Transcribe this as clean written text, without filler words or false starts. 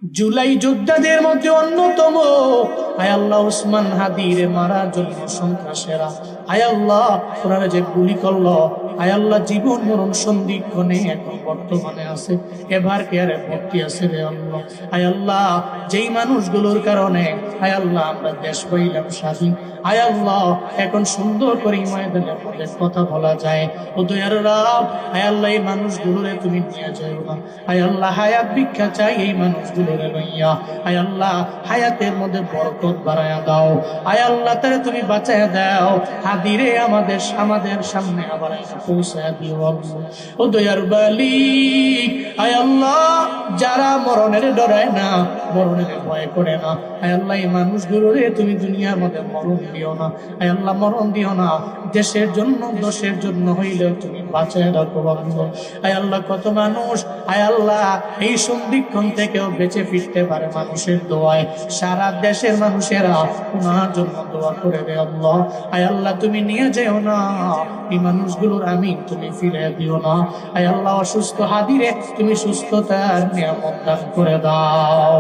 জুলাই যোদ্ধাদের মধ্যে অন্যতম আয় আল্লাহ ওসমান হাদিরে মারার জন্য সন্ত্রাসেরা আয় আল্লাহ ওরা যে গুলি করলো আয় আল্লাহ জীবন মরণ সন্ধিক্ষণে এখন বর্তমানে আছে, এভার কেয়ারে ভর্তি আছে রে আল্লাহ। আয় আল্লাহ যেই মানুষগুলোর কারণে আয় আল্লাহ আমরা দেশ পাইলাম স্বাধীন, আয় আল্লাহ এখন সুন্দর করে ময়দানের মধ্যে কথা বলা যায়, ও দয়ার রব আয় আল্লাহ এই মানুষগুলোরে তুমি নিয়ে যাও না। আয় আল্লাহ হায়াত ভিক্ষা চাই এই মানুষগুলোরে লইয়া, আয় আল্লাহ হায়াতের মধ্যে বরকত বাড়ায়া দাও, আয় আল্লাহ তারে তুমি বাঁচায়া দাও, হাদিরে আমাদের সামনে আবার পৌঁছায়া দিও আল্লাহ। ও দয়ার মালিক আয় আল্লাহ যারা মরণের ডরায় না, মরণের ভয় করে না, আয় আল্লাহ এই মানুষগুলোরে তুমি দুনিয়ার মধ্যে মরণ দিও না, আয় আল্লাহ মরণ দিও না, দেশের জন্য দোষের জন্য হইলেও তুমি বাঁচায় রাখো আল্লাহ। আয় আল্লাহ কত মানুষ আয় আল্লাহ এই সন্ধিক্ষণ থেকেও বেঁচে ফিরতে পারে মানুষের দোয়ায়, সারা দেশের মানুষেরা ওনার জন্য দোয়া করে দে আল্লাহ। আয় আল্লাহ তুমি নিয়ে যেও না এই মানুষগুলোর, আমিন তুমি ফিরে দিও না। আয় আল্লাহ অসুস্থ হাদিরে তুমি সুস্থতার নিয়ামত দান করে দাও।